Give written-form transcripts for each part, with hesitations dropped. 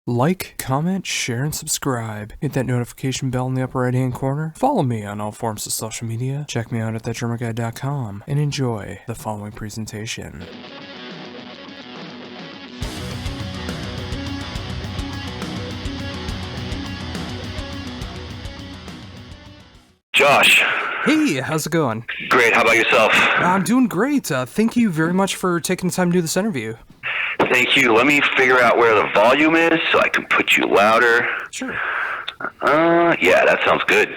Like, comment, share, and subscribe. Hit that notification bell in the upper right-hand corner. Follow me on all forms of social media. Check me out at thatdrummerguy.com and enjoy the following presentation. Josh. Hey, how's it going? Great, how about yourself? I'm doing great. Thank you very much for taking the time to do this interview. Thank you. Let me figure out where the volume is so I can put you louder. Sure. Yeah, that sounds good.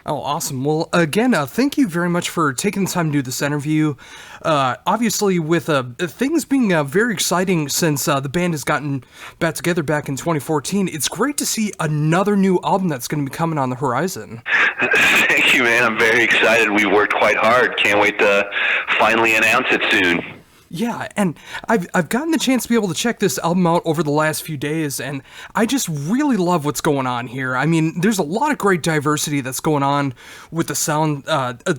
Oh, awesome. Well, again, thank you very much for taking the time to do this interview. Obviously, with things being very exciting since the band has gotten back together back in 2014, it's great to see another new album that's going to be coming on the horizon. Thank you, man. I'm very excited. We worked quite hard. Can't wait to finally announce it soon. Yeah, and I've gotten the chance to be able to check this album out over the last few days, and I just really love what's going on here. I mean, there's a lot of great diversity that's going on with the sound,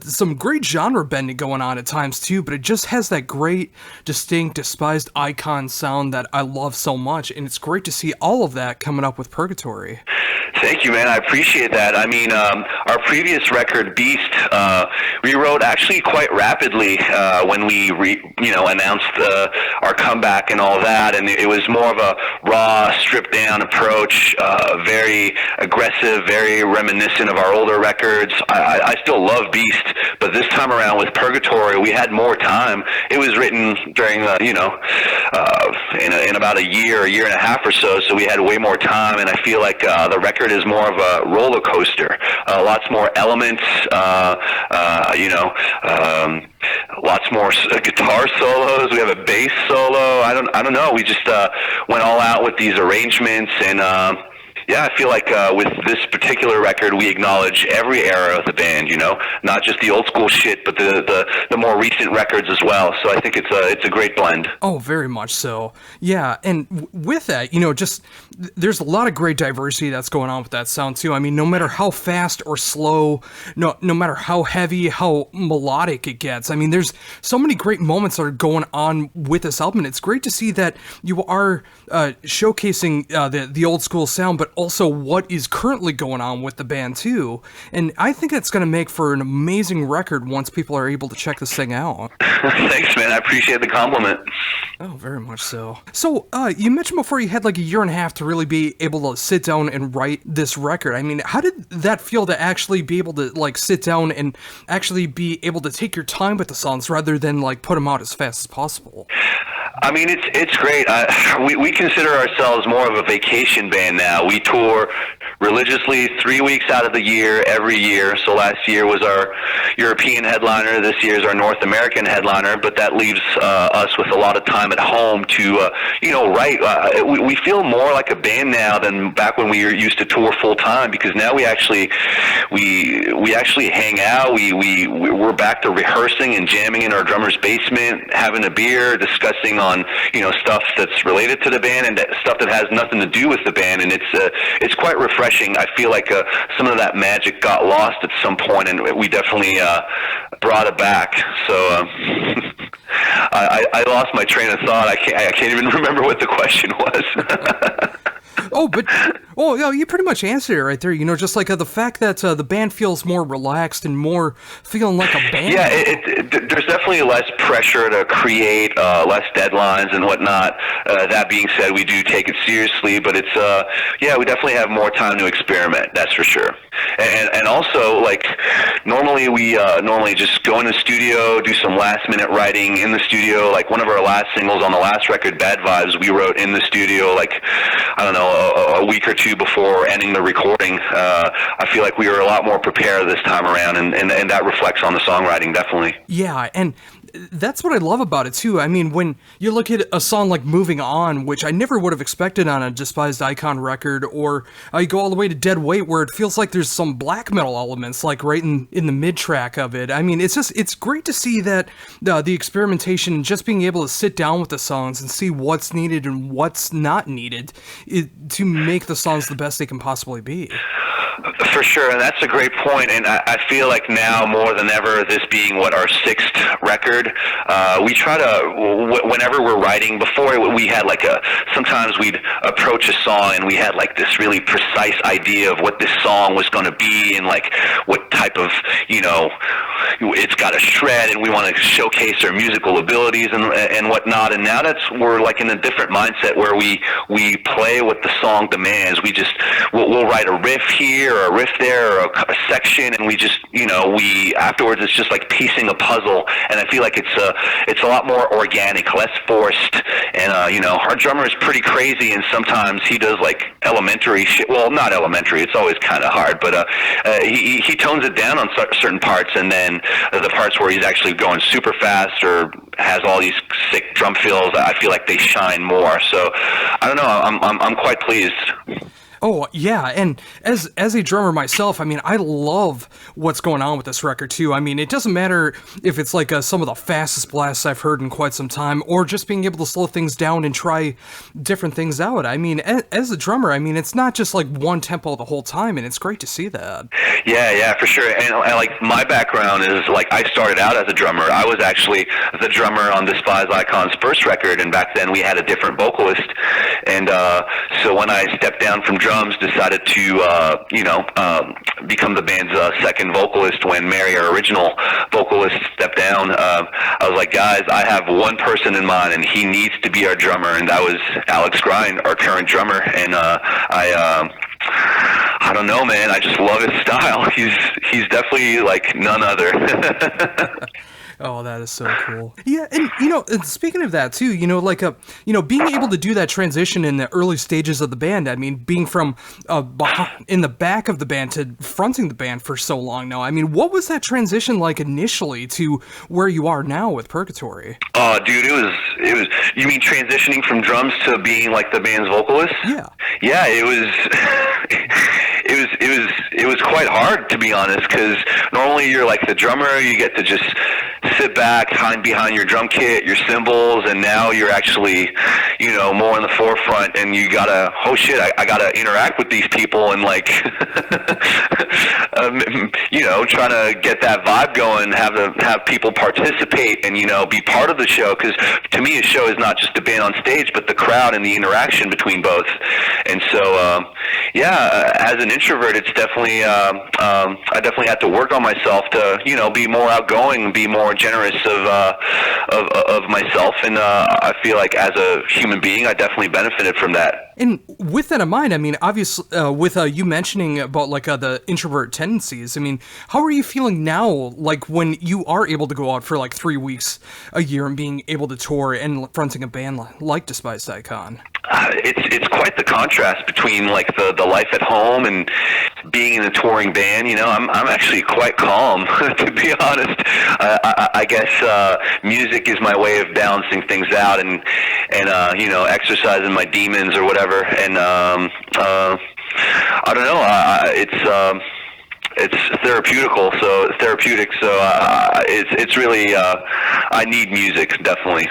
some great genre bending going on at times too, but it just has that great, distinct, despised icon sound that I love so much, and it's great to see all of that coming up with Purgatory. Thank you, man. I appreciate that. I mean, our previous record, Beast, we wrote actually quite rapidly when we, announced our comeback and all that, and it was more of a raw, stripped-down approach, very aggressive, very reminiscent of our older records. I still love Beast, but this time around with Purgatory, we had more time. It was written during, in about a year and a half or so we had way more time, and I feel like the record is more of a roller coaster. Lots more elements, lots more guitar solos. We have a bass solo. I don't know. We just went all out with these arrangements, and I feel like with this particular record, we acknowledge every era of the band. Not just the old school shit, but the more recent records as well. So I think it's a great blend. Oh, very much so. Yeah, and with that, just there's a lot of great diversity that's going on with that sound too. I mean, no matter how fast or slow, no matter how heavy, how melodic it gets. I mean, there's so many great moments that are going on with this album. And it's great to see that you are showcasing the old school sound, but also what is currently going on with the band too. And I think that's going to make for an amazing record once people are able to check this thing out. Thanks, man. I appreciate the compliment. Oh, very much so. So, you mentioned before you had like a year and a half to really be able to sit down and write this record. I mean, how did that feel to actually be able to like sit down and actually be able to take your time with the songs rather than like put them out as fast as possible? I mean, it's great. We consider ourselves more of a vacation band now. We tour religiously 3 weeks out of the year, every year. So last year was our European headliner. This year is our North American headliner. But that leaves us with a lot of time at home to, write. We feel more like a band now than back when we used to tour full time, because now we actually hang out. We're back to rehearsing and jamming in our drummer's basement, having a beer, discussing on stuff that's related to the band and stuff that has nothing to do with the band, and it's quite refreshing. I feel like some of that magic got lost at some point, and we definitely brought it back. So I lost my train of thought. I can't even remember what the question was. Yeah, you pretty much answered it right there. Just like the fact that the band feels more relaxed and more feeling like a band. Yeah, there's definitely less pressure to create, less deadlines and whatnot. That being said, we do take it seriously, but it's we definitely have more time to experiment. That's for sure. And also, like, normally we just go in the studio, do some last minute writing in the studio. Like one of our last singles on the last record, Bad Vibes, we wrote in the studio, like, I don't know, a week or two before ending the recording. I feel like we were a lot more prepared this time around, and that reflects on the songwriting, definitely. Yeah, and that's what I love about it too. I mean, when you look at a song like Moving On, which I never would have expected on a Despised Icon record, or you go all the way to Dead Weight, where it feels like there's some black metal elements, like right in the mid-track of it. I mean, it's great to see that the experimentation and just being able to sit down with the songs and see what's needed and what's not needed to make the songs the best they can possibly be. For sure, and that's a great point. And I feel like now more than ever, this being our sixth record, we try to whenever we're writing. Before we had sometimes we'd approach a song and we had this really precise idea of what this song was going to be and what type of it's got a shred and we want to showcase our musical abilities and whatnot. And now we're in a different mindset where we play what the song demands. We'll write a riff here or a riff there or a section, and we just we afterwards it's just like piecing a puzzle. And I feel like it's a lot more organic, less forced. And our drummer is pretty crazy, and sometimes he does elementary shit. Well, not elementary. It's always kind of hard, but he tones it down on certain parts, and then the parts where he's actually going super fast or has all these sick drum fills, I feel like they shine more. So I don't know. I'm quite pleased. Oh, yeah, and as a drummer myself, I mean, I love what's going on with this record, too. I mean, it doesn't matter if it's some of the fastest blasts I've heard in quite some time, or just being able to slow things down and try different things out. I mean, as a drummer, I mean, it's not just one tempo the whole time, and it's great to see that. Yeah, for sure. And my background is, I started out as a drummer. I was actually the drummer on Despised Icon's first record, and back then we had a different vocalist. And so when I stepped down from drums, decided to become the band's second vocalist when Mary, our original vocalist, stepped down. I was like, guys, I have one person in mind, and he needs to be our drummer, and that was Alex Grind, our current drummer. And I don't know, man. I just love his style. He's definitely none other. Oh, that is so cool. Yeah, and and speaking of that too, being able to do that transition in the early stages of the band. I mean, being from in the back of the band to fronting the band for so long now. I mean, what was that transition like initially to where you are now with Purgatory? Oh, dude, it was. You mean transitioning from drums to being the band's vocalist? Yeah. Yeah, it was quite hard, to be honest, because normally you're the drummer, you get to just sit back, hide behind your drum kit, your cymbals, and now you're actually, more in the forefront, and you gotta, oh shit, I gotta interact with these people and trying to get that vibe going, have people participate and, be part of the show, because to me a show is not just a band on stage, but the crowd and the interaction between both. And so, as an introvert, it's definitely, I definitely had to work on myself to, be more outgoing, be more generous of myself, and I feel like as a human being, I definitely benefited from that. And with that in mind, I mean, obviously, with you mentioning about the introvert tendencies, I mean, how are you feeling now, when you are able to go out for 3 weeks a year and being able to tour and fronting a band like Despised Icon? It's quite the contrast between the life at home and being in a touring band. I'm actually quite calm, to be honest. I guess music is my way of balancing things out and exercising my demons or whatever. And I don't know. It's therapeutic. So it's really I need music, definitely.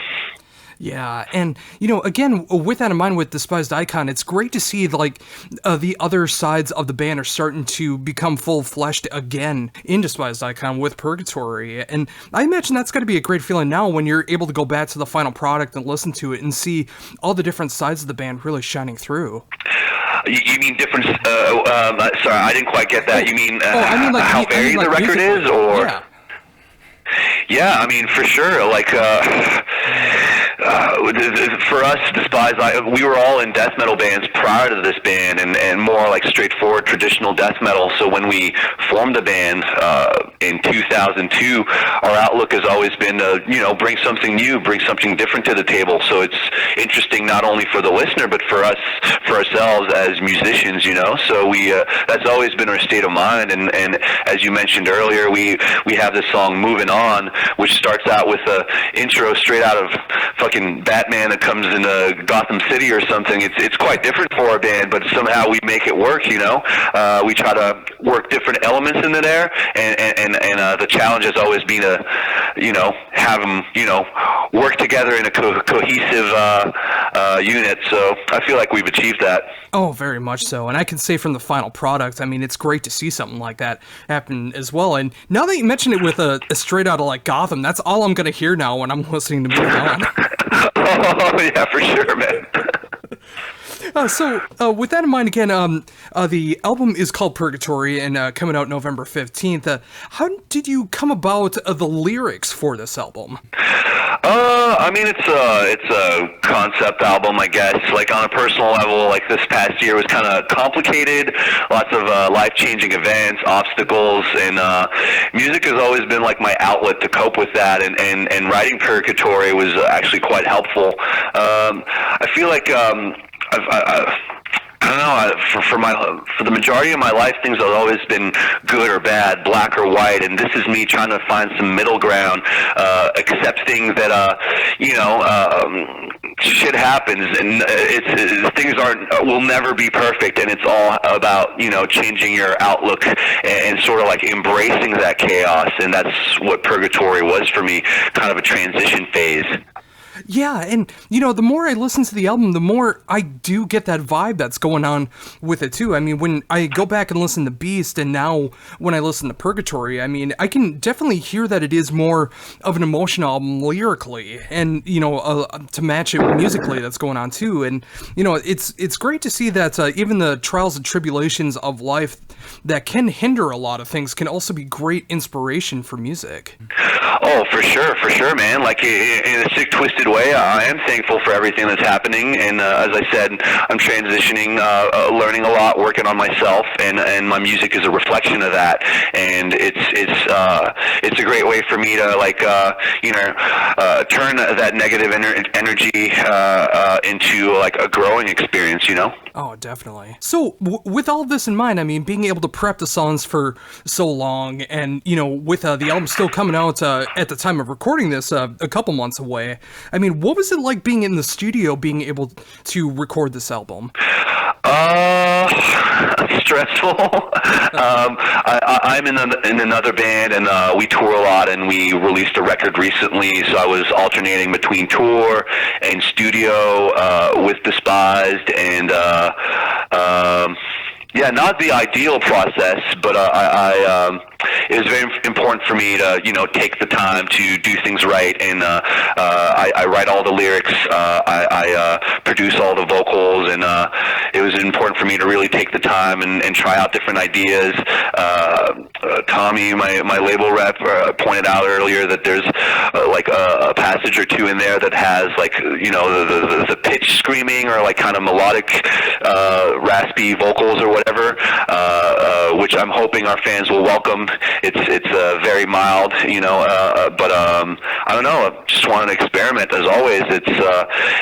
Yeah, and, again, with that in mind, with Despised Icon, it's great to see, the other sides of the band are starting to become full-fleshed again in Despised Icon with Purgatory, and I imagine that's got to be a great feeling now when you're able to go back to the final product and listen to it and see all the different sides of the band really shining through. You mean different, sorry, I didn't quite get that. You mean, how varied the record is, or? Yeah. Yeah, I mean, for sure, for us, Despised, we were all in death metal bands prior to this band, and more straightforward traditional death metal. So when we formed the band in 2002, our outlook has always been to bring something new, bring something different to the table. So it's interesting not only for the listener but for us, for ourselves as musicians. So we that's always been our state of mind. And as you mentioned earlier, we have this song "Moving On," which starts out with a intro straight out of fucking fucking Batman that comes into Gotham City or something. It's quite different for our band, but somehow we make it work. We try to work different elements in there, and the challenge has always been to have them work together in a cohesive unit. So I feel like we've achieved that. Oh, very much so. And I can say from the final product, I mean, it's great to see something like that happen as well. And now that you mention it with a straight out of like Gotham, that's all I'm going to hear now when I'm listening to Move On. Oh, yeah, for sure, man. So with that in mind, again, the album is called Purgatory and coming out November 15th. How did you come about the lyrics for this album? I mean, it's a concept album, I guess. Like on a personal level, like this past year was kind of complicated. Lots of life-changing events, obstacles, and music has always been like my outlet to cope with that. And writing Purgatory was actually quite helpful. I feel like I don't know. For the majority of my life, things have always been good or bad, black or white, and this is me trying to find some middle ground, accepting that shit happens, and things will never be perfect, and it's all about changing your outlook and sort of like embracing that chaos, and that's what Purgatory was for me, kind of a transition phase. Yeah, and the more I listen to the album, the more I do get that vibe that's going on with it too. I mean, when I go back and listen to Beast, and now when I listen to Purgatory, I mean, I can definitely hear that it is more of an emotional album lyrically, and to match it musically that's going on too. And it's great to see that even the trials and tribulations of life that can hinder a lot of things can also be great inspiration for music. Oh, for sure, man. Like in a sick, twisted way, I am thankful for everything that's happening, and as I said, I'm transitioning, learning a lot, working on myself, and my music is a reflection of that. And it's a great way for me to turn that negative energy into like a growing experience. Oh, definitely. So with all of this in mind, I mean, being able to prep the songs for so long, and with the album still coming out at the time of recording this, a couple months away, I mean, what was it like being in the studio, being able to record this album? Stressful. I'm in another band, and we tour a lot, and we released a record recently, so I was alternating between tour and studio with Despised, and yeah, not the ideal process, but it was very important for me to, take the time to do things right, and I write all the lyrics, I produce all the vocals, and it was important for me to really take the time and try out different ideas. Tommy, my label rep, pointed out earlier that there's like a passage or two in there that has like, the pitch screaming or like kind of melodic, raspy vocals or whatever, which I'm hoping our fans will welcome. It's very mild, but I don't know. I just wanted to experiment. As always,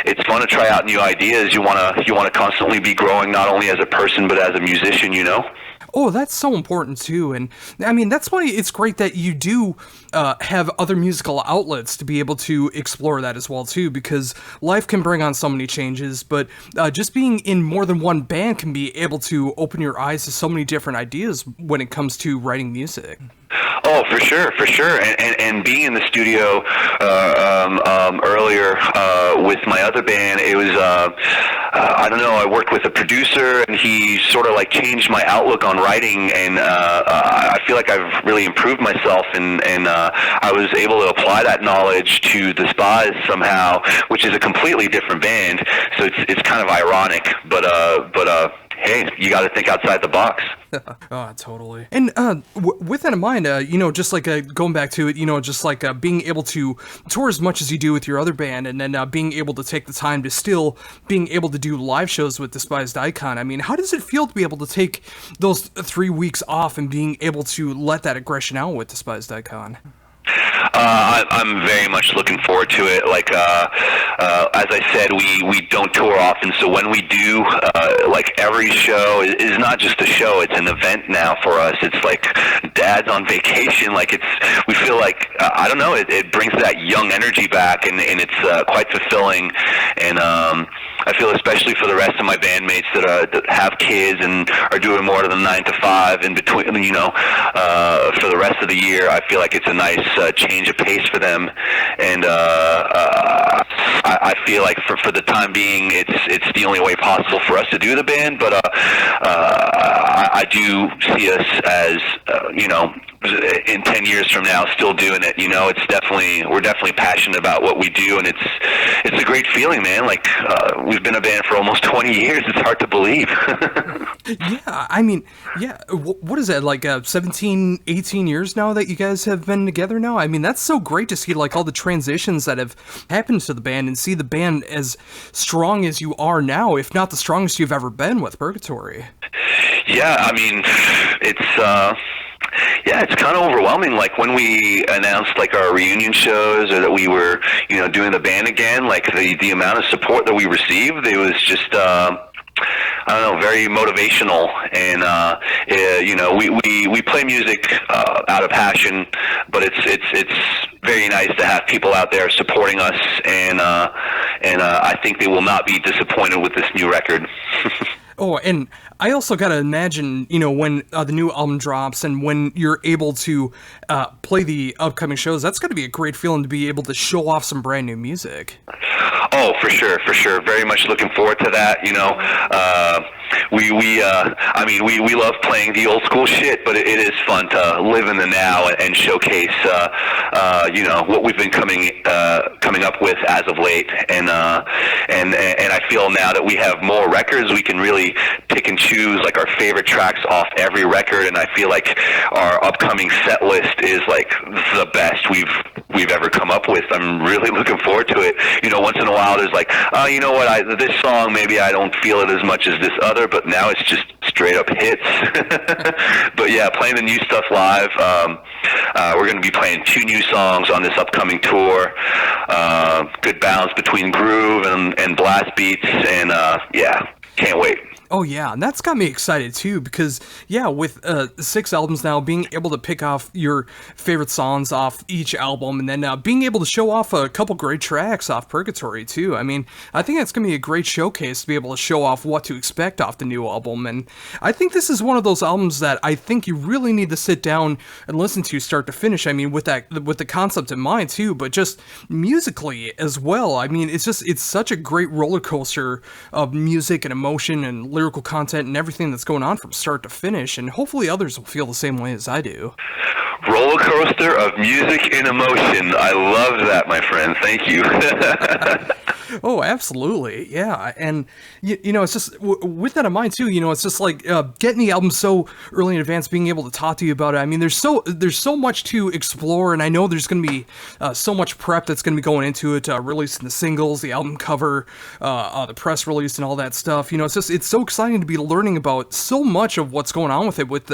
it's fun to try out new ideas. You wanna constantly be growing, not only as a person but as a musician. Oh, that's so important too, and I mean that's why it's great that you do have other musical outlets to be able to explore that as well too, because life can bring on so many changes, but just being in more than one band can be able to open your eyes to so many different ideas when it comes to writing music. Oh, for sure, and being in the studio earlier with my other band, it was I don't know. I worked with a producer, and he sort of like changed my outlook on writing, and I feel like I've really improved myself, and I was able to apply that knowledge to Despised somehow, which is a completely different band. So it's kind of ironic, but hey, you got to think outside the box. Oh, totally. And with that in mind, just like going back to it, just like being able to tour as much as you do with your other band, and then being able to take the time to still being able to do live shows with Despised Icon. I mean, how does it feel to be able to take those 3 weeks off and being able to let that aggression out with Despised Icon? I'm very much looking forward to it. Like as I said, we don't tour often, so when we do, like every show is not just a show; it's an event now for us. It's like Dad's on vacation. Like we feel like I don't know. It brings that young energy back, and it's quite fulfilling. And I feel especially for the rest of my bandmates that have kids and are doing more than 9 to 5 in between. You know, for the rest of the year, I feel like it's a nice change of pace for them, and I feel like for the time being, it's the only way possible for us to do the band. But I do see us as you know, in 10 years from now, still doing it. You know, we're definitely passionate about what we do, and it's a great feeling, man. Like we've been a band for almost 20 years. It's hard to believe. Yeah, I mean, yeah, what is that, like 17, 18 years now that you guys have been together now? I mean, that's so great to see, like, all the transitions that have happened to the band and see the band as strong as you are now, if not the strongest you've ever been with Purgatory. Yeah, I mean, it's kind of overwhelming. Like when we announced like our reunion shows, or that we were, you know, doing the band again, like the amount of support that we received, it was just I don't know, very motivational. And you know, we play music out of passion, but it's very nice to have people out there supporting us, and I think they will not be disappointed with this new record. Oh, and I also gotta imagine, you know, when the new album drops and when you're able to play the upcoming shows, that's gotta be a great feeling to be able to show off some brand new music. Oh, for sure. Very much looking forward to that. You know, I mean, we love playing the old school shit, but it is fun to live in the now and showcase, you know, what we've been coming up with as of late. And I feel now that we have more records, we can really pick and choose like our favorite tracks off every record. And I feel like our upcoming set list is like the best we've ever come up with. I'm really looking forward to it. You know, once in a while there's like, oh, you know what, this song maybe I don't feel it as much as this other, but now it's just straight up hits. But yeah, playing the new stuff live. We're going to be playing 2 new songs on this upcoming tour. Good balance between groove and blast beats, and yeah, can't wait. Oh yeah, and that's got me excited too, because yeah, with 6 albums now, being able to pick off your favorite songs off each album, and then being able to show off a couple great tracks off Purgatory too. I mean, I think that's going to be a great showcase to be able to show off what to expect off the new album, and I think this is one of those albums that I think you really need to sit down and listen to start to finish. I mean, with the concept in mind too, but just musically as well. I mean, it's such a great roller coaster of music and emotion and lyrical content and everything that's going on from start to finish, and hopefully others will feel the same way as I do. Roller coaster of music and emotion. I love that, my friend. Thank you. Oh, absolutely. Yeah. And, you know, it's just, with that in mind, too, you know, it's just like getting the album so early in advance, being able to talk to you about it. I mean, there's so much to explore, and I know there's going to be so much prep that's going to be going into it, releasing the singles, the album cover, the press release, and all that stuff. You know, it's so exciting to be learning about so much of what's going on with it, with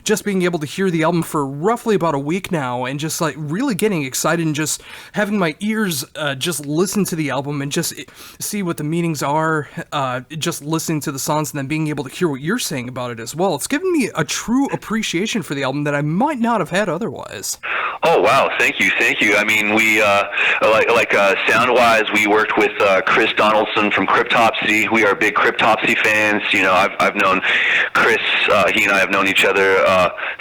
just being able to hear the album for roughly about a week now, and just like really getting excited and just having my ears just listen to the album and just see what the meanings are, just listening to the songs and then being able to hear what you're saying about it as well. It's given me a true appreciation for the album that I might not have had otherwise. Oh wow, thank you. I mean, we sound-wise, we worked with Chris Donaldson from Cryptopsy. We are big Cryptopsy fans. You know, I've known Chris. He and I have known each other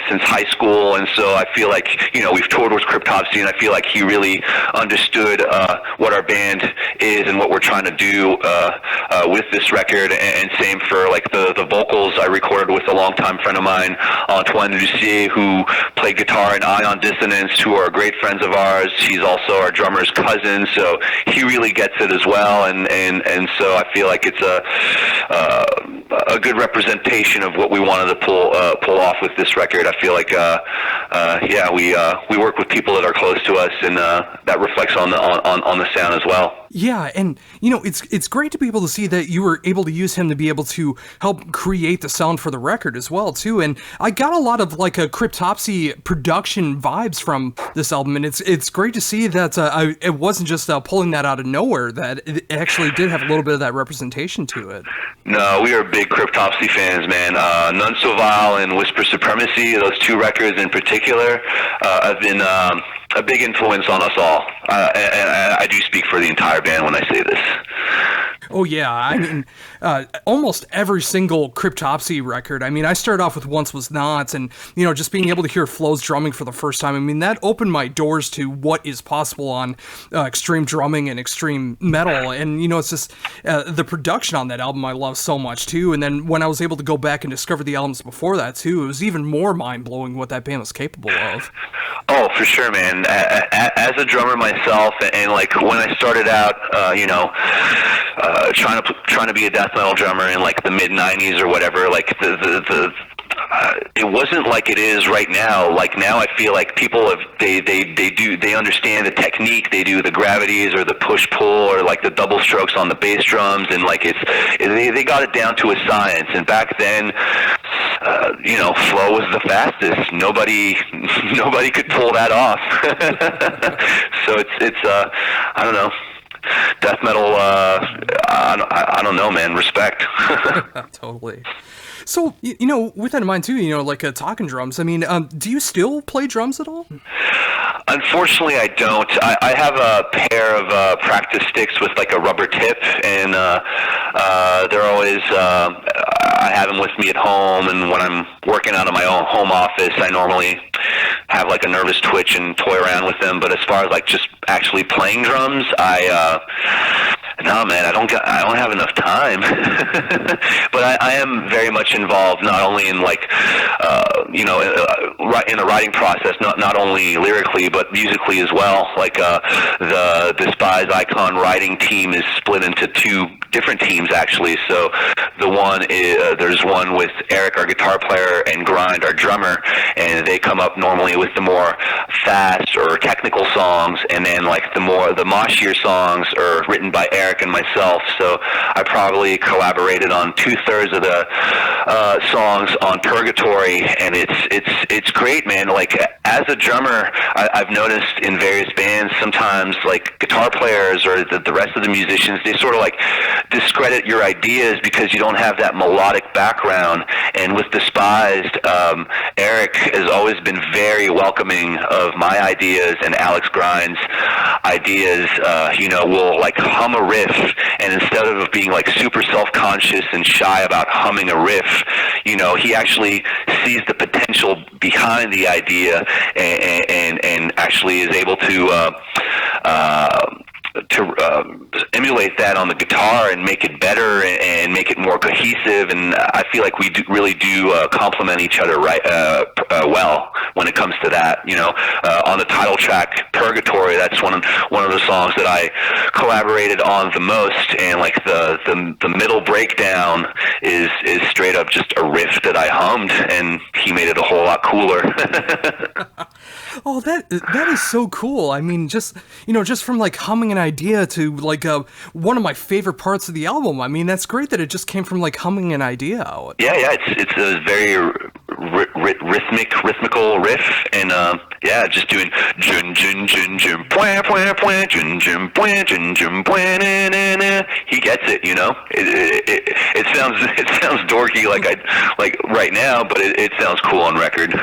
since high school, and so I feel like, you know, we've toured with Cryptopsy, and I feel like he really understood what our band is and what we're trying to do with this record. And same for like the vocals I recorded with a longtime friend of mine, Antoine Lucier, who played guitar in Ion Dissonance, who are great friends of ours. He's also our drummer's cousin, so he really gets it as well. And so I feel like it's a good representation of what we wanted to pull off with this record. I feel like we work with people that are close to us, and that reflects on the sound as well. Yeah, and it's great to be able to see that you were able to use him to be able to help create the sound for the record as well too. And I got a lot of like a Cryptopsy production vibes from this album, and it's great to see that it wasn't just pulling that out of nowhere, that it actually did have a little bit of that representation to it. No, we are big Cryptopsy fans, man. None So Vile and Whisper Supremacy, those two records in particular, have been a big influence on us all. And I do speak for the entire band when I say this. Oh yeah, I mean, almost every single Cryptopsy record. I mean, I started off with Once Was Not, and just being able to hear Flo's drumming for the first time. I mean, that opened my doors to what is possible on extreme drumming and extreme metal. And it's just the production on that album I love so much too. And then when I was able to go back and discover the albums before that too, it was even more mind blowing what that band was capable of. Oh, for sure, man. As a drummer myself, and like when I started out, trying to be a death metal drummer in like the mid '90s or whatever, like it wasn't like it is right now. Like now, I feel like people they understand the technique. They do the gravities or the push pull or like the double strokes on the bass drums, and like they got it down to a science. And back then, Flo was the fastest. Nobody could pull that off. So it's I don't know. Death metal, I don't know, man. Respect. Totally. So, with that in mind too, like talking drums, I mean, do you still play drums at all? Unfortunately, I don't. I have a pair of practice sticks with like a rubber tip, and they're always, I have them with me at home, and when I'm working out of my own home office, I normally have like a nervous twitch and toy around with them. But as far as like just actually playing drums, no, man, I don't have enough time. But I am very much involved, not only in like, in the writing process, not only lyrically but musically as well. Like the Despised Icon writing team is split into two different teams actually. So the one is, there's one with Eric, our guitar player, and Grind, our drummer, and they come up normally with the more fast or technical songs, and then like the moshier songs are written by Eric and myself. So I probably collaborated on 2/3 of the songs on Purgatory, and it's great, man. Like as a drummer, I've noticed in various bands sometimes like guitar players or the rest of the musicians, they sort of like discredit your ideas because you don't have that melodic background. And with Despised, Eric has always been very welcoming of my ideas, and Alex Grind's ideas. We'll like hum a riff, and instead of being like super self-conscious and shy about humming a riff, he actually sees the potential behind the idea, and actually is able to emulate that on the guitar and make it better and make it more cohesive. And I feel like we really do complement each other well when it comes to that. On the title track Purgatory, that's one of the songs that I collaborated on the most, and like the middle breakdown is straight up just a riff that I hummed, and he made it a whole lot cooler. Oh, that is so cool. I mean, just from like humming an idea to like one of my favorite parts of the album. I mean, that's great that it just came from like humming an idea out. Yeah, it's a very rhythmical riff, and just doing jun jun jun jun point point point jun jun point jun jun point. He gets it, It sounds dorky like right now, but it sounds cool on record.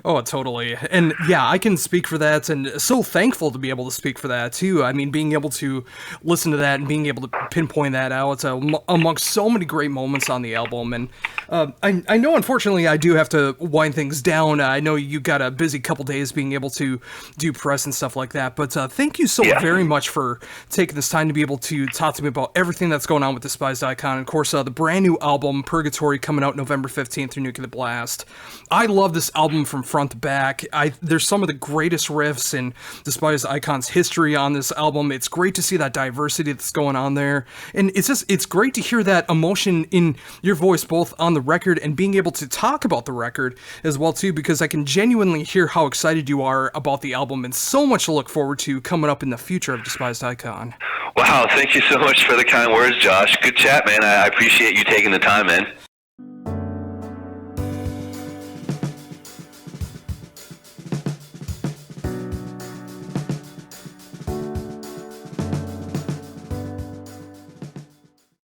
Oh, totally. And yeah, I can speak for that, and so thankful to be able to speak for that too. I mean, being able to listen to that and being able to pinpoint that out amongst so many great moments on the album. And I know, unfortunately, I do have to wind things down. I know you got a busy couple days being able to do press and stuff like that, but thank you so very much for taking this time to be able to talk to me about everything that's going on with Despised Icon. And of course, the brand new album, Purgatory, coming out November 15th through Nuclear Blast. I love this album from front to back. There's some of the greatest riffs in Despised Icon's history on this album. It's great to see that diversity that's going on there. And it's great to hear that emotion in your voice, both on the record and being able to talk about the record as well too, because I can genuinely hear how excited you are about the album and so much to look forward to coming up in the future of Despised Icon. Wow, thank you so much for the kind words, Josh. Good chat, man. I appreciate you taking the time, man.